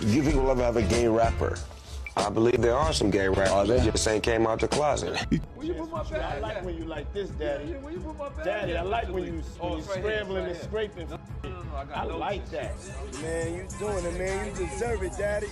You people ever have a gay rapper? I believe there are some gay rappers. They just ain't came out the closet. Will you put my back? I like when you like this, Daddy. Will you put my back? Daddy, I like when you scrambling and scraping. I like that. Man, you doing it, man. You deserve it, Daddy.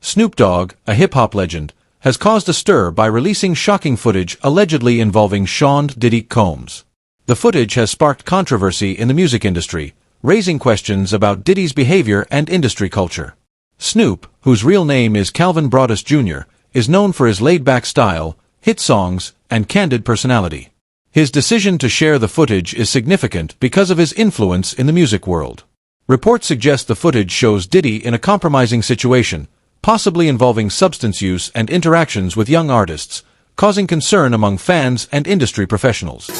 Snoop Dogg, a hip-hop legend, has caused a stir by releasing shocking footage allegedly involving Sean Diddy Combs. The footage has sparked controversy in the music industry, raising questions about Diddy's behavior and industry culture. Snoop, whose real name is Calvin Broadus Jr., is known for his laid-back style, hit songs, and candid personality. His decision to share the footage is significant because of his influence in the music world. Reports suggest the footage shows Diddy in a compromising situation, possibly involving substance use and interactions with young artists, causing concern among fans and industry professionals.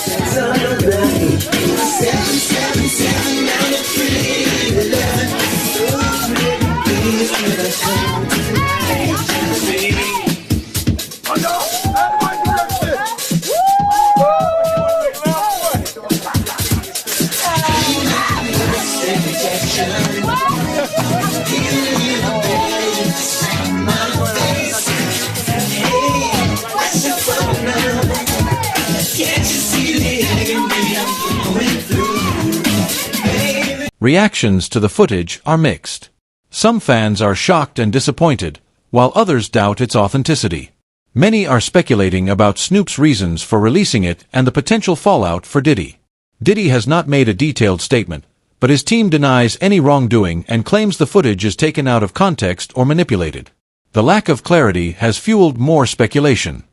Reactions to the footage are mixed. Some fans are shocked and disappointed, while others doubt its authenticity. Many are speculating about Snoop's reasons for releasing it and the potential fallout for Diddy. Diddy has not made a detailed statement, but his team denies any wrongdoing and claims the footage is taken out of context or manipulated. The lack of clarity has fueled more speculation.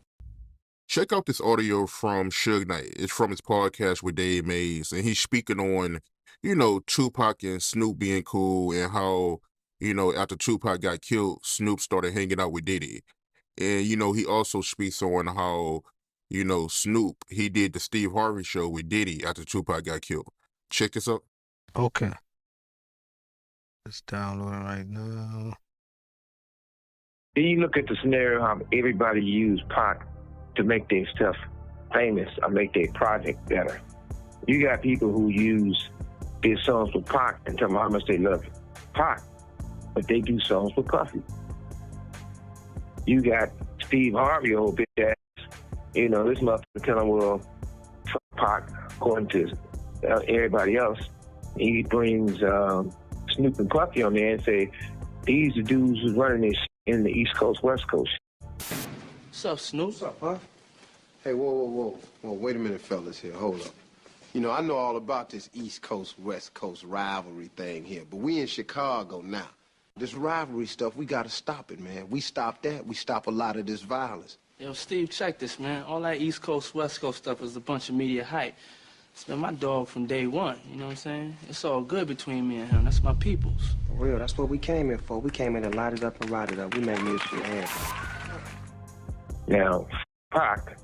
Check out this audio from Suge Knight. It's from his podcast with Dave Mays, and he's speaking on, Tupac and Snoop being cool and how, after Tupac got killed, Snoop started hanging out with Diddy. And, he also speaks on how, Snoop, he did the Steve Harvey show with Diddy after Tupac got killed. Check this out. Okay. It's downloading right now. Then you look at the scenario how everybody used Pac to make their stuff famous or make their project better. You got people who use their songs with Pac and tell them how much they love Pac, but they do songs with Puffy. You got Steve Harvey, old bitch ass, this motherfucker telling, well, fuck Pac, according to everybody else. He brings Snoop and Puffy on there and say, these are dudes who's running this in the East Coast, West Coast. What's up, Snoop? What's up, Puff? Hey, whoa. Wait a minute, fellas here. Hold up. I know all about this East Coast, West Coast rivalry thing here, but we in Chicago now. This rivalry stuff, we gotta stop it, man. We stop that, we stop a lot of this violence. Yo, Steve, check this, man. All that East Coast, West Coast stuff is a bunch of media hype. It's been my dog from day one, you know what I'm saying? It's all good between me and him. That's my peoples. For real, that's what we came here for. We came in to light it up and ride it up. We make music and everything. Now, Pac,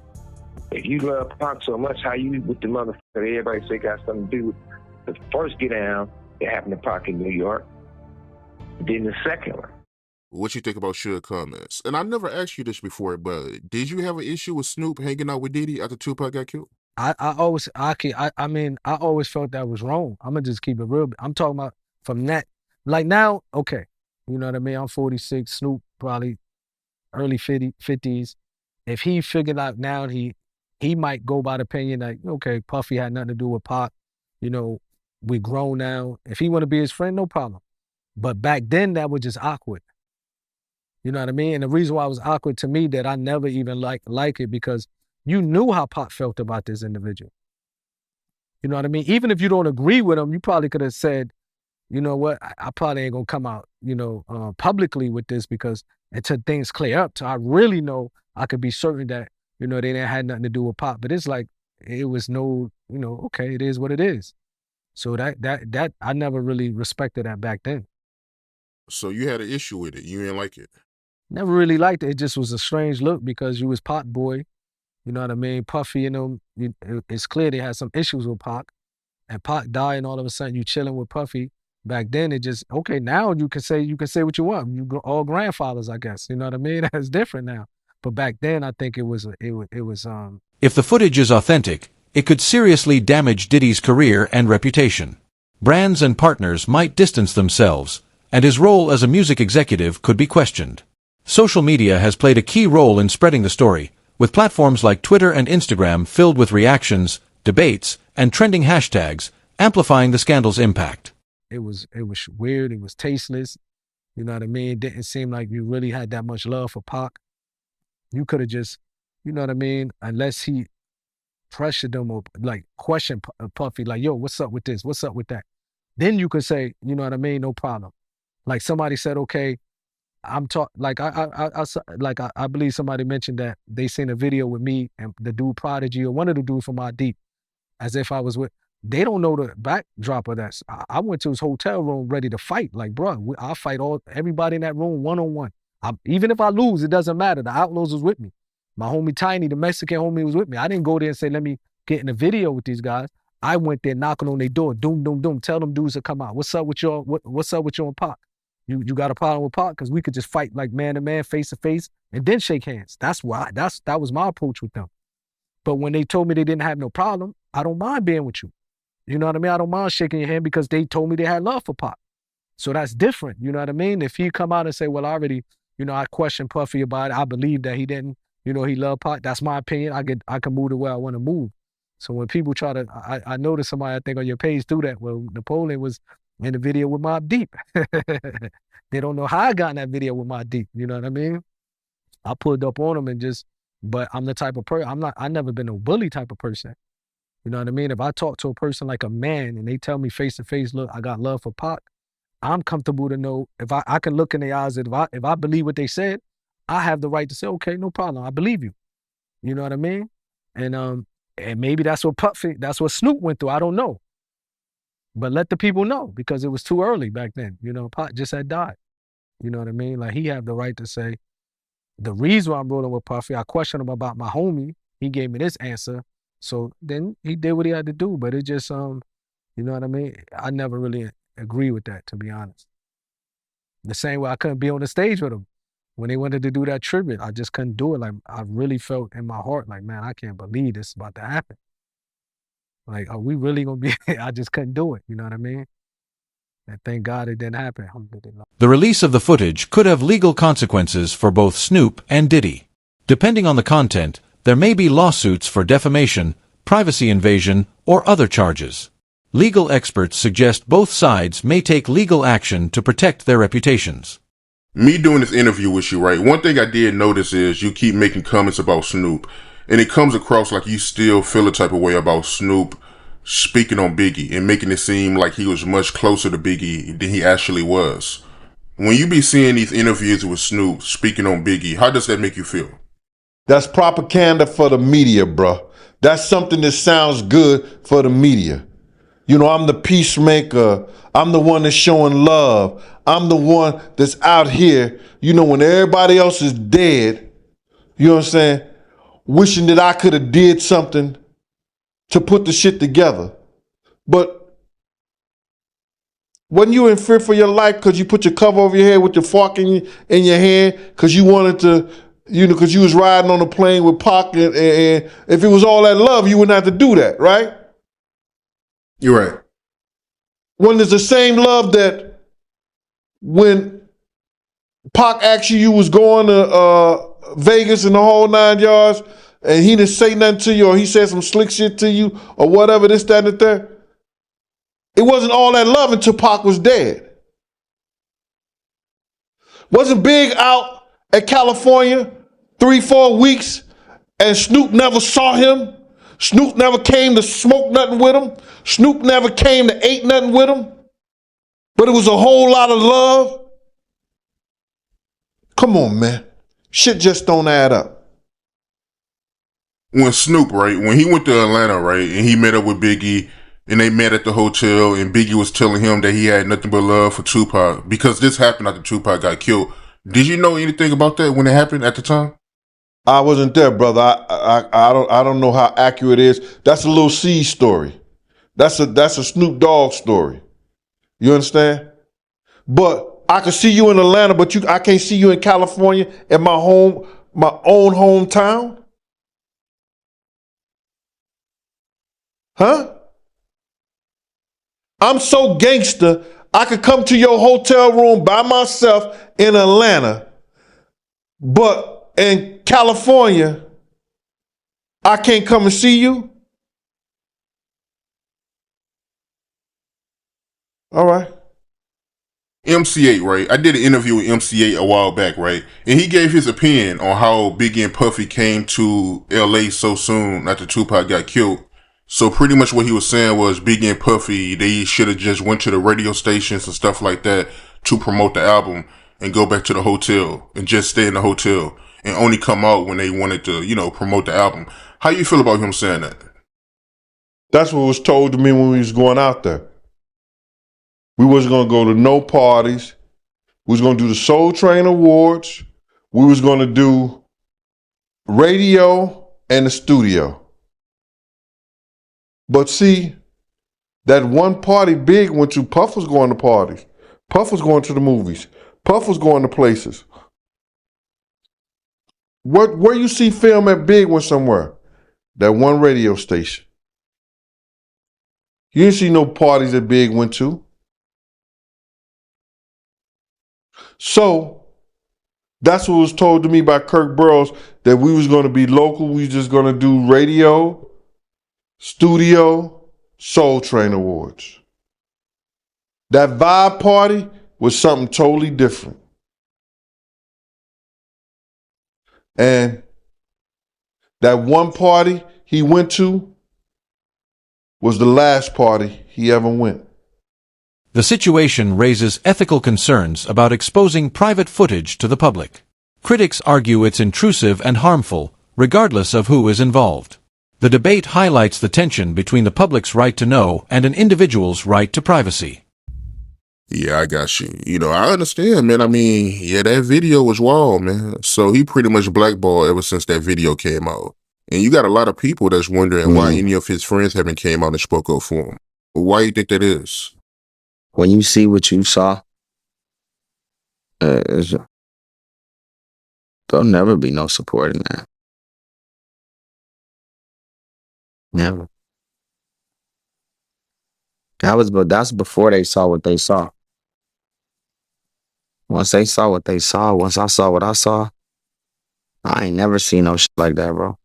if you love Pac so much, how you with the motherfucker that everybody say got something to do with the first get down that happened to Pac in New York, then the second one. What you think about Suge comments? And I never asked you this before, but did you have an issue with Snoop hanging out with Diddy after Tupac got killed? I always felt that was wrong. I'm gonna just keep it real. I'm talking about from that, like now, okay, you know what I mean? I'm 46, Snoop probably early 50s. If he figured out now, he might go by the opinion like, okay, Puffy had nothing to do with Pac, we grown now. If he want to be his friend, no problem. But back then, that was just awkward. You know what I mean? And the reason why it was awkward to me that I never even like it because you knew how Pac felt about this individual. You know what I mean? Even if you don't agree with him, you probably could have said, you know what, I probably ain't gonna come out, publicly with this because until things clear up, so I really know I could be certain that, they didn't have nothing to do with Pac. But it's like, it was no, okay, it is what it is. So that I never really respected that back then. So you had an issue with it. You didn't like it. Never really liked it. It just was a strange look because you was Pac boy. You know what I mean? Puffy, it's clear they had some issues with Pac. And Pac died and all of a sudden you chilling with Puffy. Back then it just, okay, now you can say what you want. You all grandfathers, I guess. You know what I mean? That's different now. But back then I think it was. If the footage is authentic, it could seriously damage Diddy's career and reputation. Brands and partners might distance themselves, and his role as a music executive could be questioned. Social media has played a key role in spreading the story, with platforms like Twitter and Instagram filled with reactions, debates, and trending hashtags, amplifying the scandal's impact. It was weird. It was tasteless. You know what I mean? It didn't seem like you really had that much love for Pac. You could have just, you know what I mean? Unless he pressured them or like questioned Puffy, like, yo, what's up with this? What's up with that? Then you could say, you know what I mean? No problem. Like somebody said, okay, I believe somebody mentioned that they seen a video with me and the dude Prodigy or one of the dudes from our Deep, as if I was with. They don't know the backdrop of that. I went to his hotel room ready to fight. Like, bro, I'll fight everybody in that room one-on-one. Even if I lose, it doesn't matter. The Outlaws was with me. My homie Tiny, the Mexican homie, was with me. I didn't go there and say, let me get in a video with these guys. I went there knocking on their door, doom, doom, doom. Tell them dudes to come out. What's up with y'all? What's up with you and Pac? You got a problem with Pac? Because we could just fight like man to man, face to face, and then shake hands. That was my approach with them. But when they told me they didn't have no problem, I don't mind being with you. You know what I mean? I don't mind shaking your hand because they told me they had love for Pac. So that's different. You know what I mean? If he come out and say, well, I already, I questioned Puffy about it. I believe that he didn't, he loved Pac. That's my opinion. I can move the way I want to move. So when people try to, I noticed somebody, I think on your page do that. Well, Napoleon was in the video with Mobb Deep. They don't know how I got in that video with Mobb Deep. You know what I mean? I pulled up on him but I'm the type of person, I never been a bully type of person. You know what I mean? If I talk to a person like a man and they tell me face to face, look, I got love for Pac, I'm comfortable to know if I can look in their eyes, if I believe what they said, I have the right to say, okay, no problem. I believe you. You know what I mean? And maybe that's what Snoop went through. I don't know. But let the people know because it was too early back then. Pac just had died. You know what I mean? Like he had the right to say, the reason why I'm rolling with Puffy, I questioned him about my homie. He gave me this answer. So then he did what he had to do, but it just, you know what I mean? I never really agree with that, to be honest. The same way I couldn't be on the stage with him. When they wanted to do that tribute, I just couldn't do it. Like, I really felt in my heart, like, man, I can't believe this is about to happen. Like, are we really going to be, I just couldn't do it, you know what I mean? And thank God it didn't happen. The release of the footage could have legal consequences for both Snoop and Diddy. Depending on the content, there may be lawsuits for defamation, privacy invasion, or other charges. Legal experts suggest both sides may take legal action to protect their reputations. Me doing this interview with you, right? One thing I did notice is you keep making comments about Snoop, and it comes across like you still feel a type of way about Snoop speaking on Biggie and making it seem like he was much closer to Biggie than he actually was. When you be seeing these interviews with Snoop speaking on Biggie, how does that make you feel? That's propaganda for the media, bro. That's something that sounds good for the media. I'm the peacemaker. I'm the one that's showing love. I'm the one that's out here, when everybody else is dead, you know what I'm saying? Wishing that I could have did something to put the shit together. But wasn't you in fear for your life because you put your cover over your head with your fork in your hand because you wanted to, because you was riding on a plane with Pac, and if it was all that love, you wouldn't have to do that, right? You're right. When there's the same love that when Pac asked you was going to Vegas and the whole 9 yards, and he didn't say nothing to you, or he said some slick shit to you, or whatever, this, that, and the third. It wasn't all that love until Pac was dead. Wasn't Big out at California 3-4 weeks and Snoop never saw him? Snoop never came to smoke nothing with him. Snoop never came to eat nothing with him. But it was a whole lot of love. Come on, man. Shit just don't add up. When Snoop, right, when he went to Atlanta, right, and he met up with Biggie, and they met at the hotel, and Biggie was telling him that he had nothing but love for Tupac because this happened after Tupac got killed. Did you know anything about that when it happened at the time? I wasn't there, brother. I don't know how accurate it is. That's a Lil C story. That's a Snoop Dogg story. You understand? But I could see you in Atlanta, but I can't see you in California at my own hometown. Huh? I'm so gangster, I could come to your hotel room by myself in Atlanta, but in California, I can't come and see you? All right. MC8, right? I did an interview with MC8 a while back, right? And he gave his opinion on how Biggie and Puffy came to LA so soon after Tupac got killed. So pretty much what he was saying was Biggie and Puffy, they should have just went to the radio stations and stuff like that to promote the album and go back to the hotel and just stay in the hotel and only come out when they wanted to, promote the album. How you feel about him saying that? That's what was told to me when we was going out there. We wasn't going to go to no parties. We was going to do the Soul Train Awards. We was going to do radio and the studio. But see, that one party Big went to, Puff was going to parties. Puff was going to the movies. Puff was going to places. Where you see film at Big went somewhere? That one radio station. You didn't see no parties that Big went to. So, that's what was told to me by Kirk Burroughs, that we was going to be local. We was just going to do radio, studio, Soul Train Awards. That vibe party was something totally different. And that one party he went to was the last party he ever went. The situation raises ethical concerns about exposing private footage to the public. Critics argue it's intrusive and harmful, regardless of who is involved. The debate highlights the tension between the public's right to know and an individual's right to privacy. Yeah, I got you. I understand, man. I mean, yeah, that video was wild, man. So he pretty much blackballed ever since that video came out. And you got a lot of people that's wondering why any of his friends haven't came out and spoke up for him. Why you think that is? When you see what you saw, there'll never be no support in that. Never. That's before they saw what they saw. Once they saw what they saw, once I saw what I saw, I ain't never seen no shit like that, bro.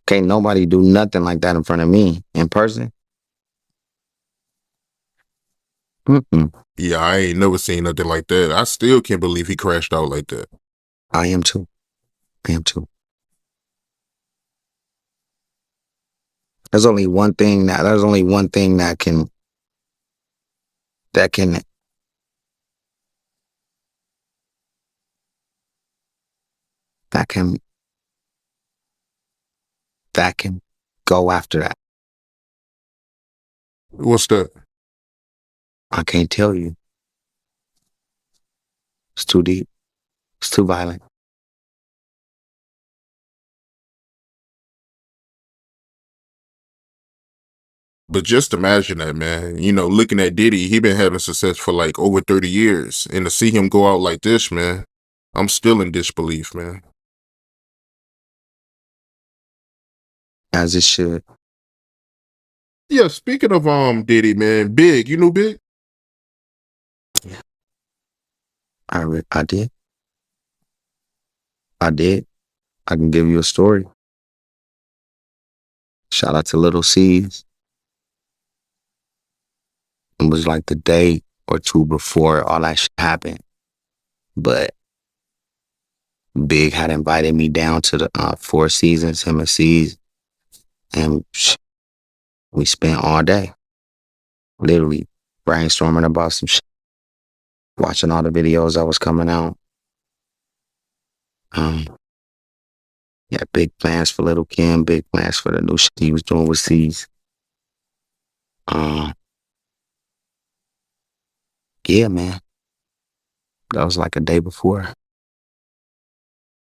Can't nobody do nothing like that in front of me in person. Yeah, I ain't never seen nothing like that. I still can't believe he crashed out like that. I am too. There's only one thing that can go after that. What's that? I can't tell you. It's too deep. It's too violent. But just imagine that, man. Looking at Diddy, he been having success for like over 30 years. And to see him go out like this, man, I'm still in disbelief, man. As it should. Yeah, speaking of Diddy, man, Big, you know Big? I did. I can give you a story. Shout out to Little C's. It was like the day or two before all that shit happened. But Big had invited me down to the Four Seasons, him and C's. And we spent all day literally brainstorming about some shit. Watching all the videos that was coming out. Yeah, big plans for Little Kim, big plans for the new shit he was doing with C's. Yeah, man. That was like a day before.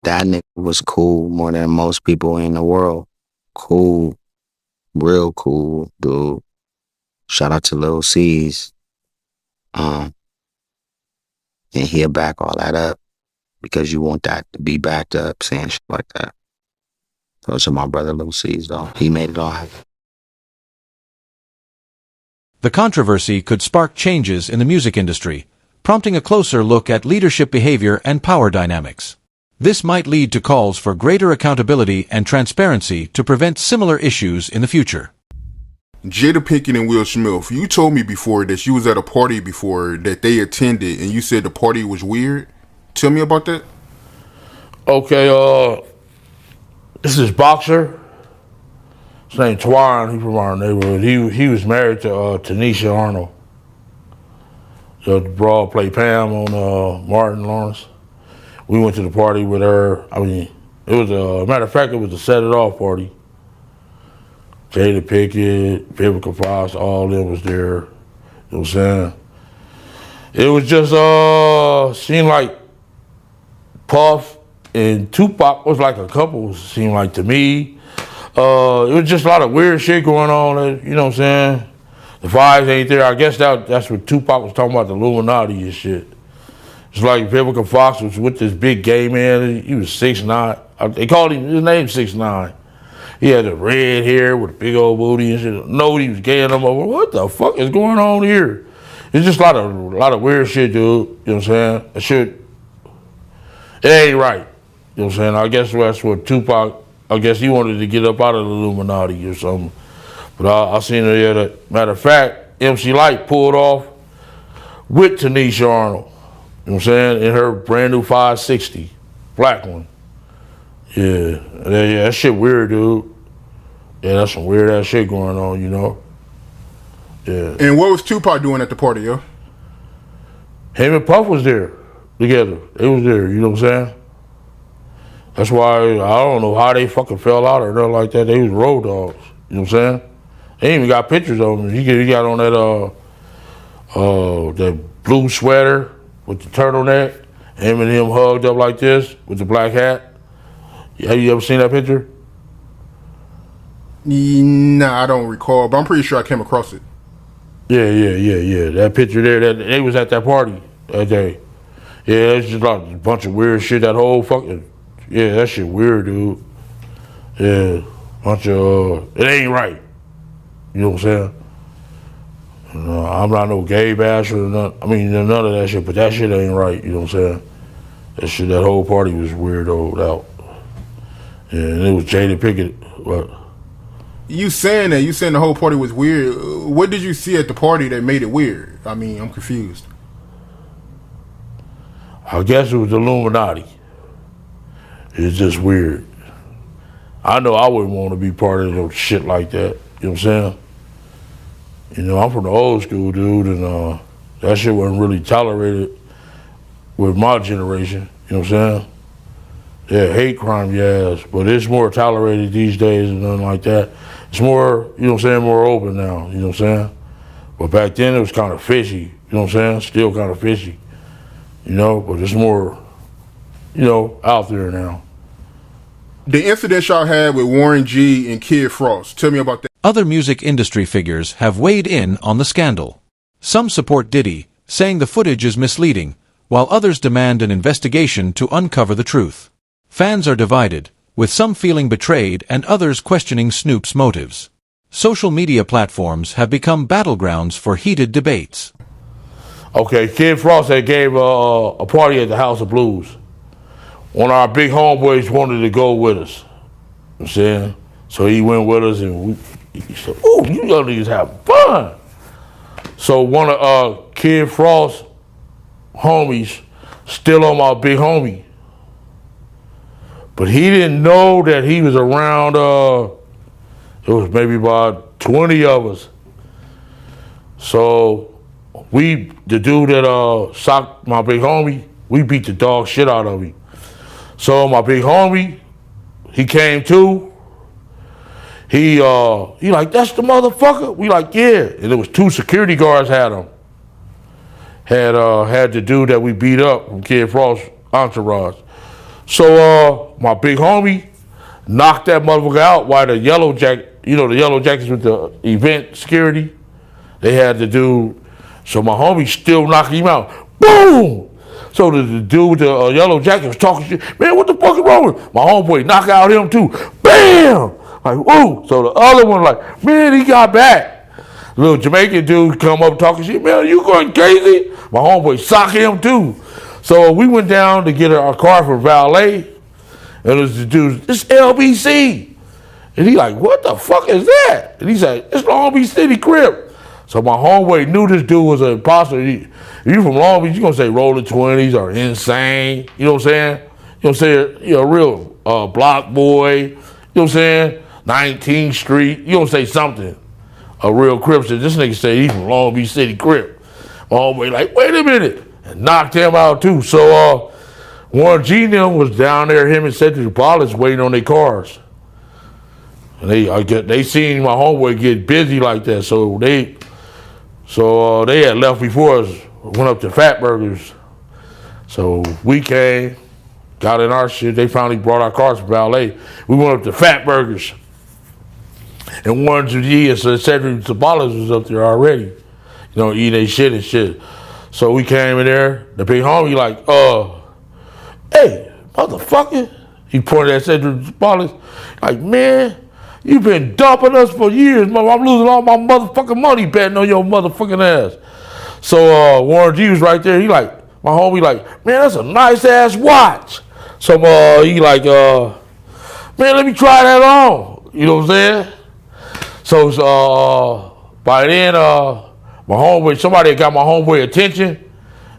That nigga was cool more than most people in the world. Cool. Real cool, dude. Shout out to Lil C's. And he'll back all that up because you want that to be backed up, saying shit like that. So to my brother Lil C's, though. He made it all happen. The controversy could spark changes in the music industry, prompting a closer look at leadership behavior and power dynamics. This might lead to calls for greater accountability and transparency to prevent similar issues in the future. Jada Pinkett and Will Smith, you told me before that you was at a party before that they attended and you said the party was weird. Tell me about that. Okay, this is boxer. His name Twan. He's from our neighborhood. He was married to Tanisha Arnold. The broad played Pam on Martin Lawrence. We went to the party with her. I mean, it was a matter of fact, it was a set it off party. Jada Pinkett, Vivica Fox, all of them was there. You know what I'm saying? It was just seemed like Puff and Tupac was like a couple, seemed like to me. It was just a lot of weird shit going on, you know what I'm saying? The vibes ain't there. I guess that's what Tupac was talking about, the Illuminati and shit. It's like Vivica Fox was with this big gay man. He was 6'9". They called him, his name 6'9". He had the red hair with a big old booty and shit. No, he was gay and I'm over. What the fuck is going on here? It's just a lot of weird shit, dude. You know what I'm saying? That shit, it ain't right. You know what I'm saying? I guess that's what Tupac, I guess he wanted to get up out of the Illuminati or something. But I seen her there. That, matter of fact, MC Lyte pulled off with Tanisha Arnold. You know what I'm saying? In her brand new 560, black one. Yeah, that shit weird, dude. Yeah, that's some weird ass shit going on, you know? Yeah. And what was Tupac doing at the party, yo? Him and Puff was there together. They was there, you know what I'm saying? That's why I don't know how they fucking fell out or nothing like that. They was road dogs, you know what I'm saying? They even got pictures of him. He got on that blue sweater with the turtleneck. Him and him hugged up like this with the black hat. Have you ever seen that picture? Nah, I don't recall, but I'm pretty sure I came across it. Yeah. That picture there, they was at that party that day. Yeah, it's just like a bunch of weird shit. That whole fucking, yeah, that shit weird, dude. Yeah, bunch of, it ain't right. You know what I'm saying? I'm not no gay basher or none. I mean, none of that shit, but that shit ain't right. You know what I'm saying? That whole party was weirdoed out. Yeah, and it was Jada Pinkett. What? You saying the whole party was weird. What did you see at the party that made it weird? I mean, I'm confused. I guess it was the Illuminati. It's just weird. I know I wouldn't want to be part of no shit like that. You know what I'm saying? You know, I'm from the old school, dude, and that shit wasn't really tolerated with my generation. You know what I'm saying? Yeah, hate crime, yes, but it's more tolerated these days and nothing like that. It's more, you know what I'm saying, more open now, you know what I'm saying? But back then it was kind of fishy, you know what I'm saying? Still kind of fishy, you know, but it's more, you know, out there now. The incident y'all had with Warren G and Kid Frost, tell me about that. Other music industry figures have weighed in on the scandal. Some support Diddy, saying the footage is misleading, while others demand an investigation to uncover the truth. Fans are divided, with some feeling betrayed and others questioning Snoop's motives. Social media platforms have become battlegrounds for heated debates. Okay, Kid Frost had gave a party at the House of Blues. One of our big homeboys wanted to go with us. You know what I'm saying? So he went with us and he said, "Ooh, you young niggas having fun." So one of Kid Frost's homies still on my big homie. But he didn't know that he was around, it was maybe about 20 of us. So the dude that socked my big homie, we beat the dog shit out of him. So my big homie, he came to. He like, "That's the motherfucker?" We like, "Yeah." And there was 2 security guards had him. Had the dude that we beat up from Kid Frost's entourage. So my big homie knocked that motherfucker out while the yellow jacket, you know, the yellow jackets with the event security, they had the dude. So my homie still knocked him out. Boom! So the dude with the yellow jacket was talking shit. "Man, what the fuck is wrong with him?" My homeboy knocked out him too. Bam! Like, woo! So the other one like, "Man, he got back." Little Jamaican dude come up talking shit. Man, you going crazy? My homeboy sock him too. So we went down to get our car for valet. And it was the dude, it's LBC. And he like, what the fuck is that? And he said, it's Long Beach City Crip. So my homeboy knew this dude was an imposter. If you from Long Beach, you gonna say Rolling 20s or Insane. You know what I'm saying? You know what I'm saying? You're a real block boy. You know what I'm saying? 19th Street. You gonna say something. A real Crip. So this nigga say he from Long Beach City Crip. My homeboy like, wait a minute. And knocked him out too. So Warren G and them was down there, him and Cedric Wallace waiting on their cars. And they seen my homeboy get busy like that, so they had left before us, went up to Fat Burgers. So we came, got in our shit. They finally brought our cars for valet. We went up to Fat Burgers. And Warren G and Cedric Wallace was up there already, you know, eating their shit and shit. So we came in there. The big homie like, hey, motherfucker. He pointed at Cedric Wallace like, man, you've been dumping us for years, mother. I'm losing all my motherfucking money betting on your motherfucking ass. So Warren G was right there. He like, my homie like, man, that's a nice ass watch. So he like, man, let me try that on. You know what I'm saying? So by then, my homeboy, somebody got my homeboy attention,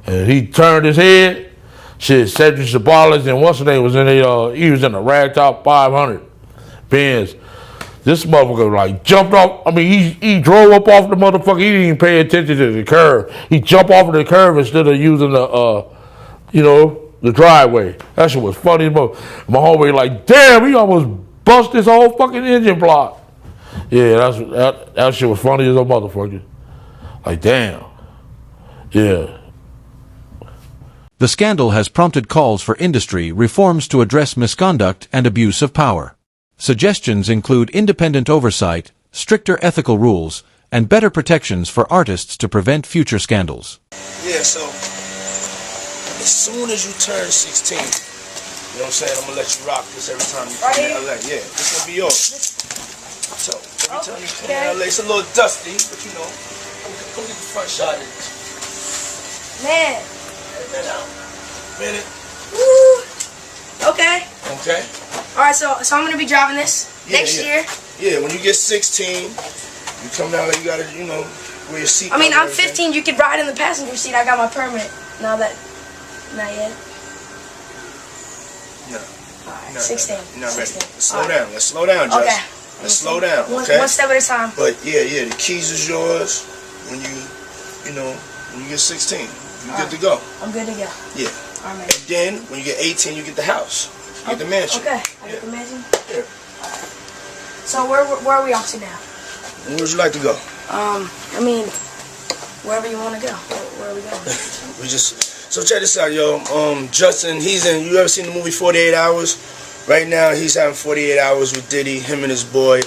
and he turned his head. Shit, Cedric Wallace and what's his name was in the, he was in the Ragtop 500 Benz. This motherfucker like jumped off. I mean, he drove up off the motherfucker. He didn't even pay attention to the curve. He jumped off of the curve instead of using the, you know, the driveway. That shit was funny as mother. My homeboy like, damn, he almost bust his whole fucking engine block. Yeah, that shit was funny as a motherfucker. Like, damn. Yeah. The scandal has prompted calls for industry reforms to address misconduct and abuse of power. Suggestions include independent oversight, stricter ethical rules, and better protections for artists to prevent future scandals. Yeah, so as soon as you turn 16, you know what I'm saying, I'm gonna let you rock this every time you come to LA. Yeah, this gonna be yours. So every time you come to LA, it's a little dusty, but you know, come get the front shot of this. Man. Minute. Woo. Okay. Okay. All right, so I'm gonna be driving this next year. Yeah, when you get 16, you come down there, you gotta, you know, wear your seat. I mean, I'm 15. You could ride in the passenger seat. I got my permit. Not yet. No. All right, 16. You're not ready. 16. Let's slow down. Let's slow down, Jess. Okay. Let's slow down. Okay. One step at a time. But yeah, the keys is yours when you know, when you get 16. You good to go. I'm good to go. Yeah. All right. And then when you get 18, you get the house. You get the mansion. Okay. I get the mansion. Yeah. All right. So where are we off to now? Where would you like to go? I mean, wherever you want to go. Where are we going? So check this out, yo. Justin, you ever seen the movie 48 Hours? Right now, he's having 48 hours with Diddy, him and his boy.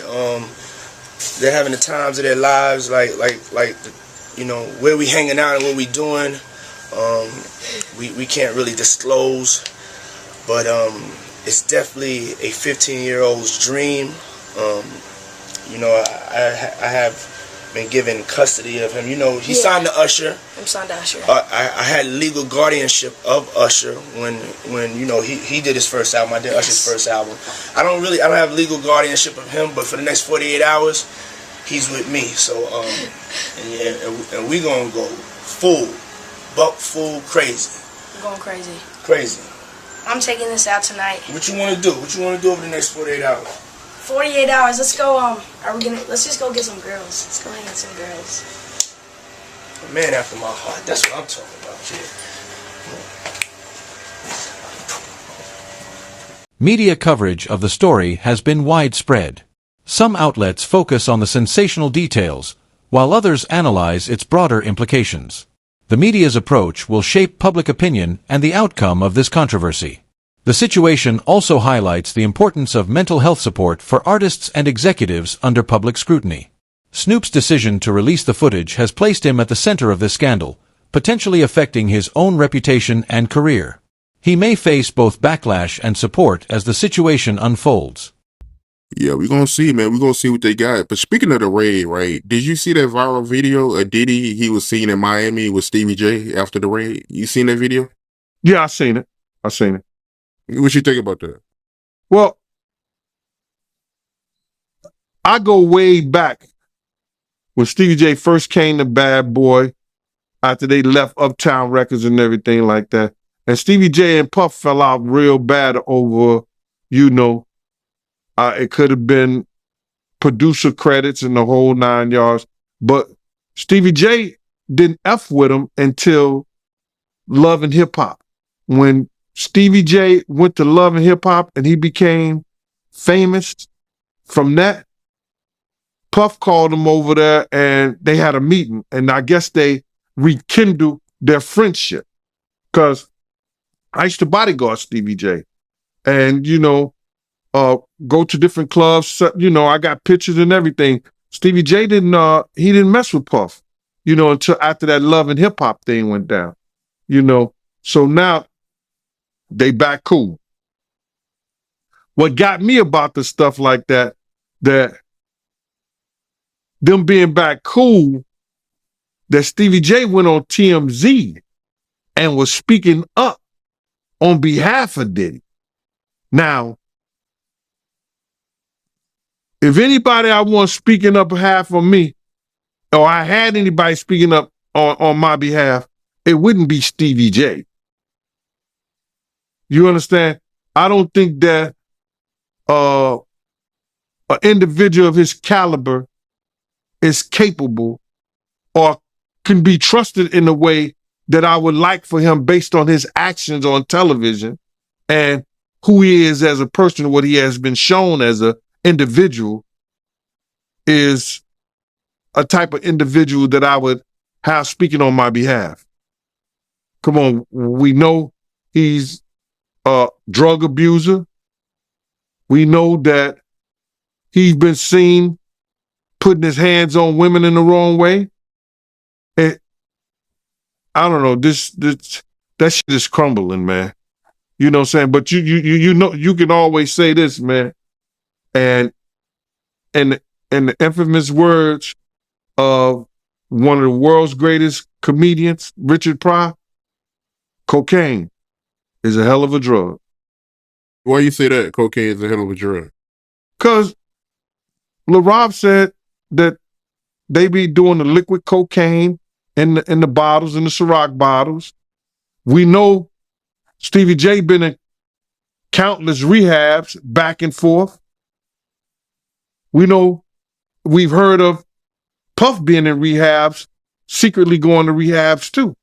They're having the times of their lives, like, you know, where we hanging out and what we doing. We can't really disclose, but it's definitely a 15-year-old's dream. You know, I have been given custody of him. You know, he signed to Usher. I'm signed to Usher. I had legal guardianship of Usher when you know he did his first album. I did Usher's first album. I don't have legal guardianship of him, but for the next 48 hours, he's with me. So and we gonna go buck full crazy. I'm going crazy. Crazy. I'm taking this out tonight. What you want to do? What you want to do over the next 48 hours? 48 hours. Let's go. Let's just go get some girls. Let's go hang with some girls. A man after my heart. That's what I'm talking about, kid. Media coverage of the story has been widespread. Some outlets focus on the sensational details, while others analyze its broader implications. The media's approach will shape public opinion and the outcome of this controversy. The situation also highlights the importance of mental health support for artists and executives under public scrutiny. Snoop's decision to release the footage has placed him at the center of this scandal, potentially affecting his own reputation and career. He may face both backlash and support as the situation unfolds. Yeah, we're gonna see, man. We're gonna see what they got. But speaking of the raid, right? Did you see that viral video of Diddy? He was seen in Miami with Stevie J after the raid. You seen that video? Yeah, I seen it. I seen it. What you think about that? Well, I go way back when Stevie J first came to Bad Boy after they left Uptown Records and everything like that. And Stevie J and Puff fell out real bad over, you know, it could have been producer credits and the whole 9 yards. But Stevie J didn't F with him until Love and Hip Hop. When Stevie J went to Love and Hip Hop and he became famous from that, Puff called him over there and they had a meeting. And I guess they rekindled their friendship. Because I used to bodyguard Stevie J. And, you know, go to different clubs. You know, I got pictures and everything. Stevie J didn't mess with Puff, you know, until after that Love and Hip Hop thing went down, you know. So now they back cool. What got me about the stuff like that them being back cool, that Stevie J went on TMZ and was speaking up on behalf of Diddy. Now, if anybody I want speaking up behalf of me, or I had anybody speaking up on my behalf, it wouldn't be Stevie J. You understand? I don't think that an individual of his caliber is capable or can be trusted in the way that I would like for him based on his actions on television and who he is as a person, what he has been shown as an individual is a type of individual that I would have speaking on my behalf. Come on, we know he's a drug abuser. We know that he's been seen putting his hands on women in the wrong way. And I don't know, that shit is crumbling, man. You know what I'm saying? But you know, you can always say this, man. And the infamous words of one of the world's greatest comedians, Richard Pryor, cocaine is a hell of a drug. Why you say that? Cocaine is a hell of a drug. Because LaRob said that they be doing the liquid cocaine in the bottles, in the Ciroc bottles. We know Stevie J been in countless rehabs back and forth. We know we've heard of Puff being in rehabs, secretly going to rehabs too.